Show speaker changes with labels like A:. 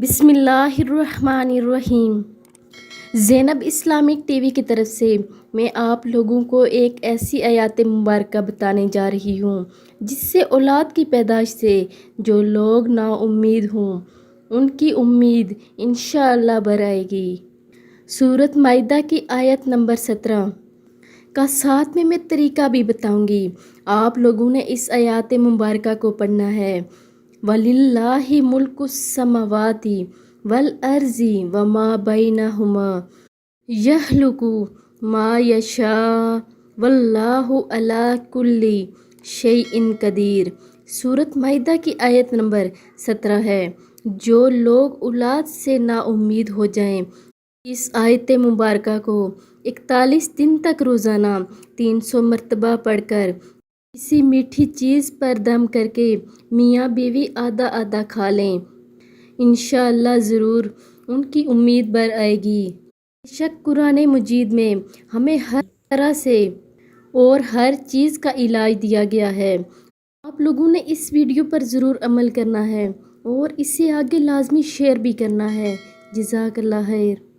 A: بسم اللہ الرحمن الرحیم۔ زینب اسلامک ٹی وی کی طرف سے میں آپ لوگوں کو ایک ایسی آیات مبارکہ بتانے جا رہی ہوں جس سے اولاد کی پیدائش سے جو لوگ نا امید ہوں ان کی امید انشاءاللہ برآئے گی۔ سورت مائدہ کی آیت نمبر 17 کا ساتھ میں طریقہ بھی بتاؤں گی۔ آپ لوگوں نے اس آیات مبارکہ کو پڑھنا ہے۔ وَلِلَّهِ مُلْكُ السَّمَاوَاتِ وَالْأَرْضِ وَمَا بَيْنَهُمَا يَخْلُقُ مَا يَشَاءُ وَاللَّهُ عَلَى كُلِّ شَيْءٍ قَدِيرٌ۔ سورت مائدہ کی آیت نمبر 17 ہے۔ جو لوگ اولاد سے نا امید ہو جائیں اس آیت مبارکہ کو 41 دن تک روزانہ 300 مرتبہ پڑھ کر کسی میٹھی چیز پر دم کر کے میاں بیوی آدھا آدھا کھا لیں، انشاءاللہ ضرور ان کی امید بر آئے گی۔ بے شک قرآن مجید میں ہمیں ہر طرح سے اور ہر چیز کا علاج دیا گیا ہے۔ آپ لوگوں نے اس ویڈیو پر ضرور عمل کرنا ہے اور اسے آگے لازمی شیئر بھی کرنا ہے۔ جزاک اللہ خیر۔